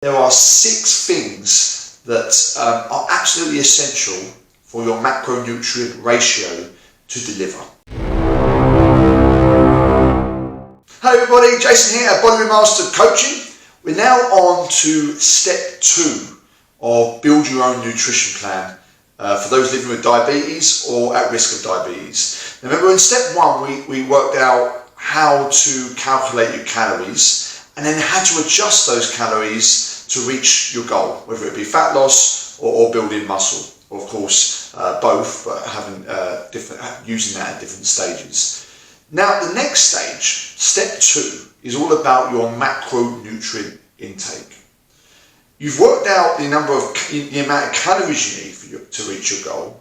There are 6 things that are absolutely essential for your macronutrient ratio to deliver. Hey everybody, Jason here at Body Remastered Coaching. We're now on to step 2 of build your own nutrition plan for those living with diabetes or at risk of diabetes. Now remember, in step 1 we worked out how to calculate your calories and then how to adjust those calories to reach your goal, whether it be fat loss or building muscle, or of course both, but using that at different stages. Now the next stage, step 2, is all about your macronutrient intake. You've worked out the amount of calories you need to reach your goal.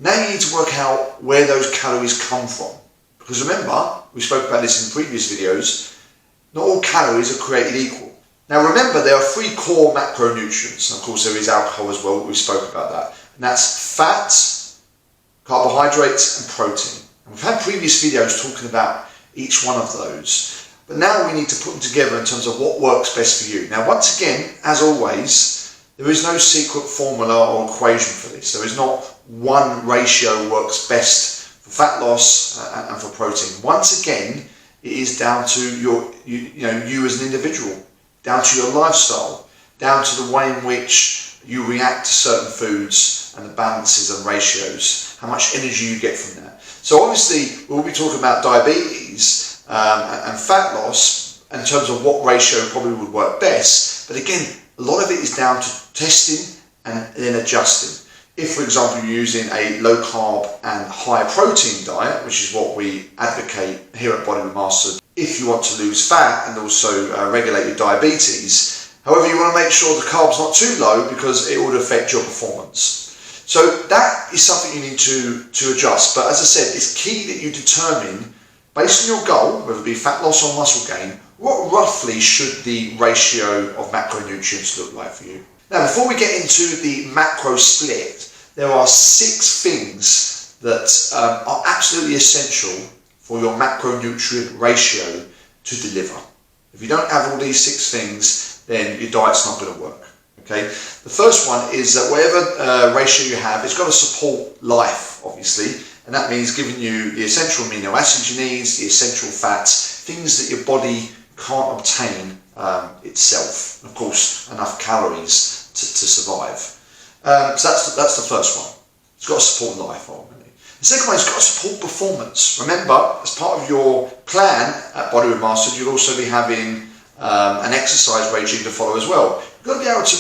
Now you need to work out where those calories come from. Because remember, we spoke about this in previous videos, not all calories are created equal. Now remember, there are 3 core macronutrients, and of course there is alcohol as well, we spoke about that. And that's fat, carbohydrates and protein. And we've had previous videos talking about each one of those. But now we need to put them together in terms of what works best for you. Now once again, as always, there is no secret formula or equation for this. There is not one ratio works best for fat loss and for protein. Once again, it is down to you as an individual, down to your lifestyle, down to the way in which you react to certain foods and the balances and ratios, how much energy you get from that. So obviously we'll be talking about diabetes and fat loss in terms of what ratio probably would work best. But again, a lot of it is down to testing and then adjusting. If, for example, you're using a low carb and high protein diet, which is what we advocate here at Body Remastered, if you want to lose fat and also regulate your diabetes. However, you want to make sure the carb's not too low because it would affect your performance. So that is something you need to adjust. But as I said, it's key that you determine, based on your goal, whether it be fat loss or muscle gain, what roughly should the ratio of macronutrients look like for you. Now, before we get into the macro split, there are 6 things that are absolutely essential for your macronutrient ratio to deliver. If you don't have all these 6 things, then your diet's not going to work. Okay. The first one is that whatever ratio you have, it's got to support life, obviously, and that means giving you the essential amino acids you need, the essential fats, things that your body can't obtain itself. Of course, enough calories to survive. So that's the first one. It's got to support life, ultimately. The second one is got to support performance. Remember, as part of your plan at Body Remastered, you'll also be having an exercise regime to follow as well. You've got to be able to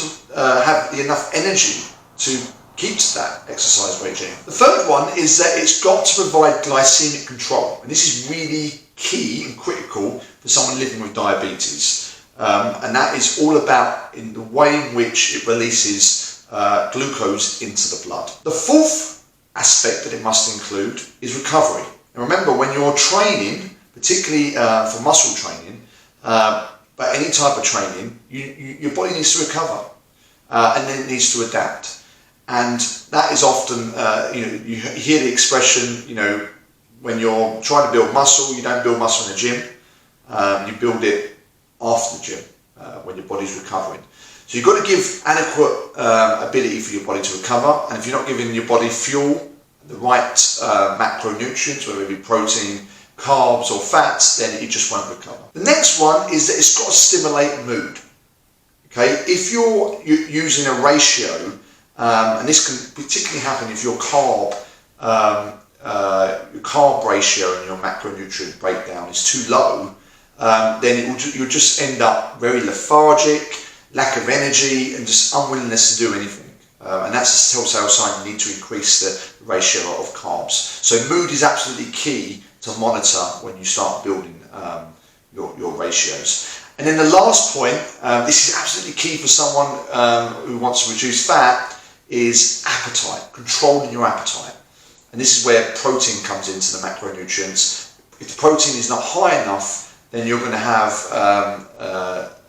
have enough energy to keep to that exercise regime. The third one is that it's got to provide glycemic control. And this is really key and critical for someone living with diabetes. And that is all about in the way in which it releases glucose into the blood. The fourth aspect that it must include is recovery. And remember, when you're training, particularly for muscle training, but any type of training, your body needs to recover and then it needs to adapt. And that is often, you hear the expression, when you're trying to build muscle, you don't build muscle in the gym, you build it after the gym when your body's recovering. So you've got to give adequate ability for your body to recover, and if you're not giving your body fuel, the right macronutrients, whether it be protein, carbs or fats, then it just won't recover. The next one is that it's got to stimulate mood. Okay, if you're using a ratio, and this can particularly happen if your carb ratio and your macronutrient breakdown is too low, then you'll just end up very lethargic, lack of energy and just unwillingness to do anything. And that's a telltale sign you need to increase the ratio of carbs. So mood is absolutely key to monitor when you start building your ratios. And then the last point, this is absolutely key for someone who wants to reduce fat, is appetite, controlling your appetite. And this is where protein comes into the macronutrients. If the protein is not high enough, then you're going to have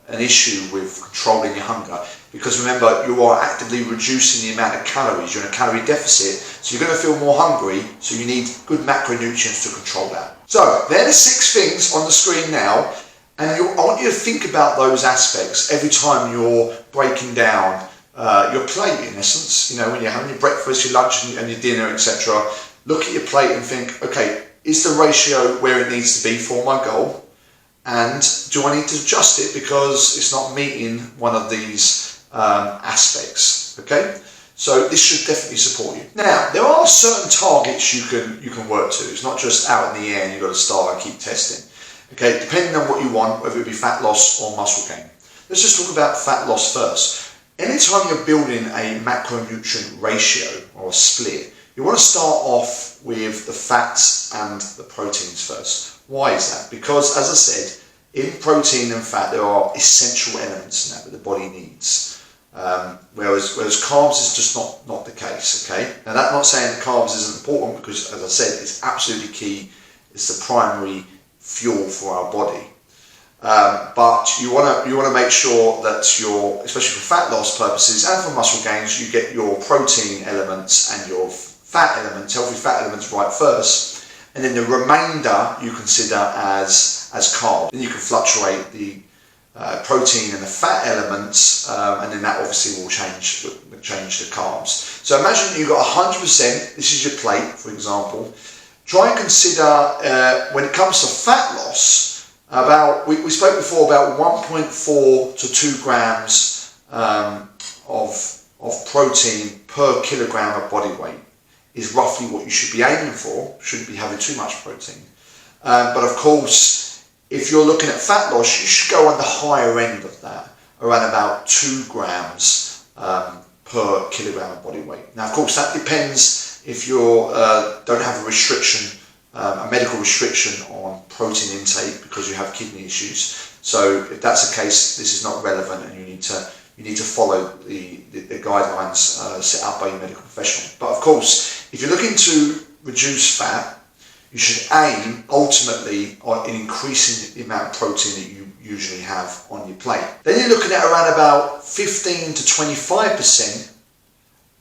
an issue with controlling your hunger, because remember, you are actively reducing the amount of calories. You're in a calorie deficit, so you're going to feel more hungry, so you need good macronutrients to control that. So they're the 6 things on the screen now, And I want you to think about those aspects every time you're breaking down your plate, in essence. You know, when you're having your breakfast, your lunch and your dinner, etc. Look at your plate and think, okay, is the ratio where it needs to be for my goal? And do I need to adjust it because it's not meeting one of these aspects? Okay, so this should definitely support you. Now, there are certain targets you can work to. It's not just out in the air and you've got to start and keep testing. Okay, depending on what you want, whether it be fat loss or muscle gain. Let's just talk about fat loss first. Anytime you're building a macronutrient ratio or a split, you want to start off with the fats and the proteins first. Why is that? Because, as I said, in protein and fat there are essential elements in that the body needs. Whereas carbs is just not the case. Okay, now that's not saying that carbs isn't important, because, as I said, it's absolutely key. It's the primary fuel for our body. But you want to make sure that especially for fat loss purposes and for muscle gains, you get your protein elements and your fat elements, healthy fat elements, right first, and then the remainder you consider as carbs. Then you can fluctuate the protein and the fat elements, and then that obviously will change the carbs. So imagine you've got 100%. This is your plate, for example. Try and consider when it comes to fat loss. We spoke before about 1.4 to 2 grams of protein per kilogram of body weight is roughly what you should be aiming for. Shouldn't be having too much protein. But of course, if you're looking at fat loss, you should go on the higher end of that, around about 2 grams per kilogram of body weight. Now, of course, that depends if you don't have a restriction, a medical restriction on protein intake because you have kidney issues. So if that's the case, this is not relevant, and you need to follow the guidelines set out by your medical professional. But of course, if you're looking to reduce fat, you should aim ultimately in increasing the amount of protein that you usually have on your plate. Then you're looking at around about 15 to 25%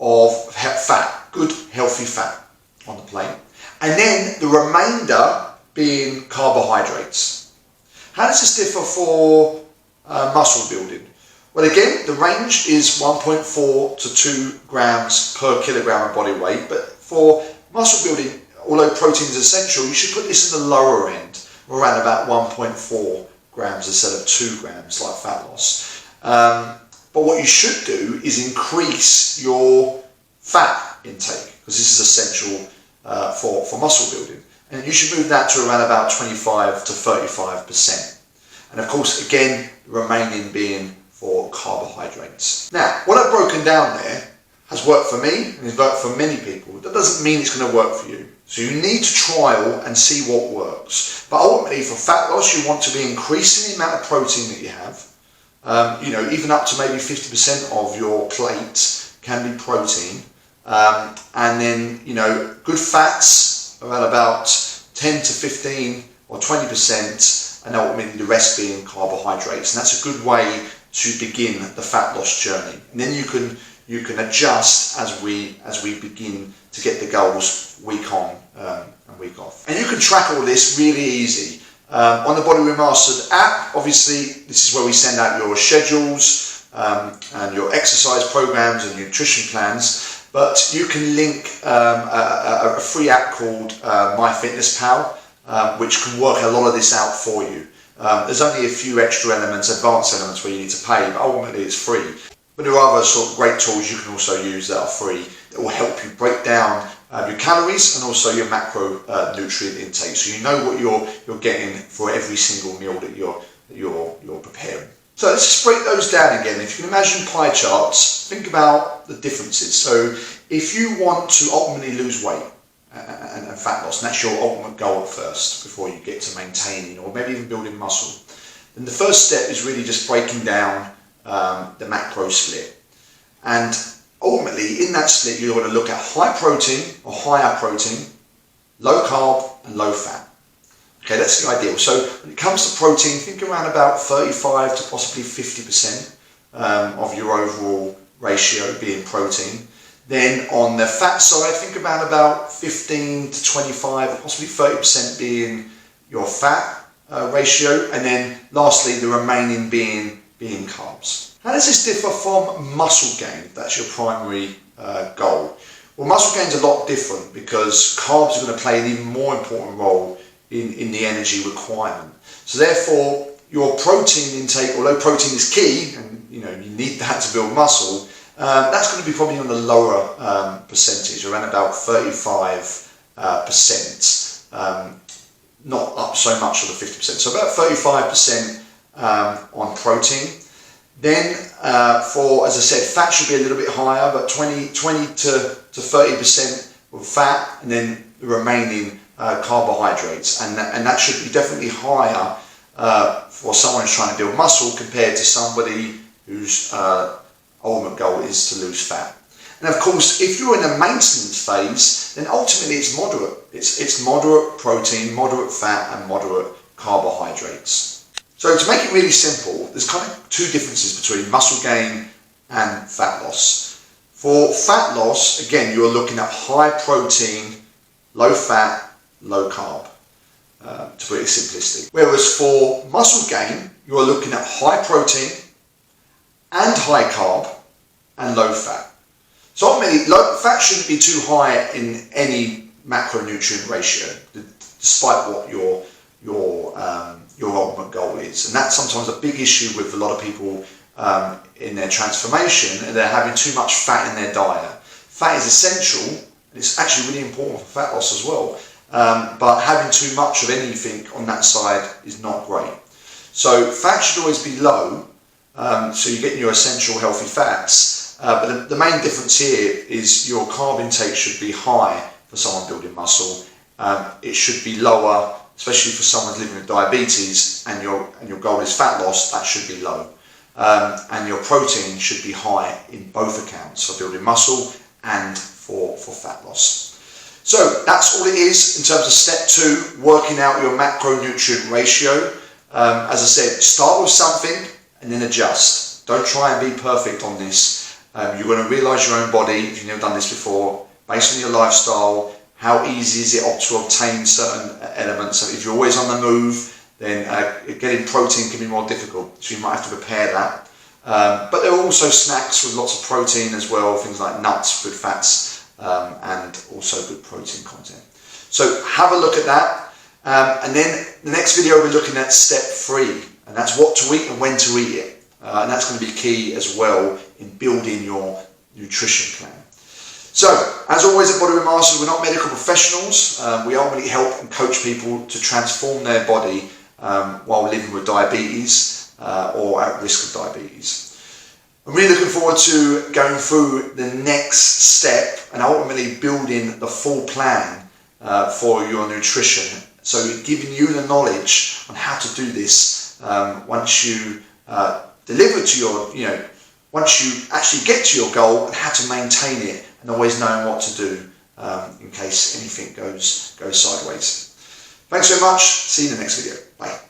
of fat, good healthy fat on the plate. And then the remainder being carbohydrates. How does this differ for muscle building? Well, again, the range is 1.4 to 2 grams per kilogram of body weight, but for muscle building, although protein is essential, you should put this in the lower end, around about 1.4 grams instead of 2 grams like fat loss. But what you should do is increase your fat intake, because this is essential for muscle building, and you should move that to around about 25 to 35%. And of course, again, remaining being for carbohydrates. Now, what I've broken down there has worked for me and has worked for many people. That doesn't mean it's going to work for you. So you need to trial and see what works. But ultimately, for fat loss, you want to be increasing the amount of protein that you have. Even up to maybe 50% of your plate can be protein. And then, good fats, around about 10 to 15 or 20%, and ultimately the rest being carbohydrates. And that's a good way to begin the fat loss journey. And then you can adjust as we begin to get the goals week on and week off. And you can track all this really easy. On the Body Remastered app, obviously, this is where we send out your schedules and your exercise programs and nutrition plans. But you can link a free app called MyFitnessPal, which can work a lot of this out for you. There's only a few extra elements, advanced elements, where you need to pay, but ultimately it's free. But there are other sort of great tools you can also use that are free that will help you break down your calories and also your macronutrient intake, so you know what you're getting for every single meal that you're preparing. So let's just break those down again. If you can imagine pie charts, think about the differences. So if you want to ultimately lose weight and fat loss, and that's your ultimate goal at first before you get to maintaining or maybe even building muscle, then the first step is really just breaking down the macro split. And ultimately in that split, you're going to look at high protein or higher protein, low carb and low fat. Okay, that's the ideal. So when it comes to protein, think around about 35 to possibly 50% of your overall ratio being protein. Then on the fat side, think about 15 to 25 or possibly 30% being your fat ratio. And then lastly, the remaining being carbs. How does this differ from muscle gain? That's your primary goal. Well, muscle gain is a lot different because carbs are going to play an even more important role in the energy requirement. So therefore, your protein intake, although protein is key, and you need that to build muscle, that's going to be probably on the lower percentage, around about 35%, not up so much of the 50%. So about 35% on protein. Then for, as I said, fat should be a little bit higher, but 20 to 30% of fat, and then the remaining carbohydrates, and that should be definitely higher for someone who's trying to build muscle compared to somebody whose ultimate goal is to lose fat. And of course, if you're in a maintenance phase, then ultimately it's moderate. It's moderate protein, moderate fat, and moderate carbohydrates. So to make it really simple, there's kind of two differences between muscle gain and fat loss. For fat loss, again, you're looking at high protein, low fat, low carb, to put it simplistic. Whereas for muscle gain, you're looking at high protein and high carb and low fat. So ultimately, fat shouldn't be too high in any macronutrient ratio, despite what your ultimate goal is. And that's sometimes a big issue with a lot of people in their transformation, and they're having too much fat in their diet. Fat is essential, and it's actually really important for fat loss as well. But having too much of anything on that side is not great. So fat should always be low, so you're getting your essential healthy fats. But the main difference here is your carb intake should be high for someone building muscle. It should be lower, especially for someone living with diabetes, and your goal is fat loss. That should be low. And your protein should be high in both accounts, for building muscle and for fat loss. So that's all it is in terms of step 2, working out your macronutrient ratio. As I said, start with something and then adjust. Don't try and be perfect on this. You're going to realise your own body, if you've never done this before, based on your lifestyle, how easy is it to obtain certain elements. So if you're always on the move, then getting protein can be more difficult, so you might have to prepare that. But there are also snacks with lots of protein as well, things like nuts, good fats, and also good protein content. So have a look at that, and then the next video we'll be looking at step 3, and that's what to eat and when to eat it. And that's going to be key as well in building your nutrition plan. So, as always at Body Weight Masters, we're not medical professionals. We ultimately help and coach people to transform their body while living with diabetes or at risk of diabetes. I'm really looking forward to going through the next step and ultimately building the full plan for your nutrition. So giving you the knowledge on how to do this once you deliver to your, once you actually get to your goal, and how to maintain it, and always knowing what to do in case anything goes sideways. Thanks very much. See you in the next video. Bye.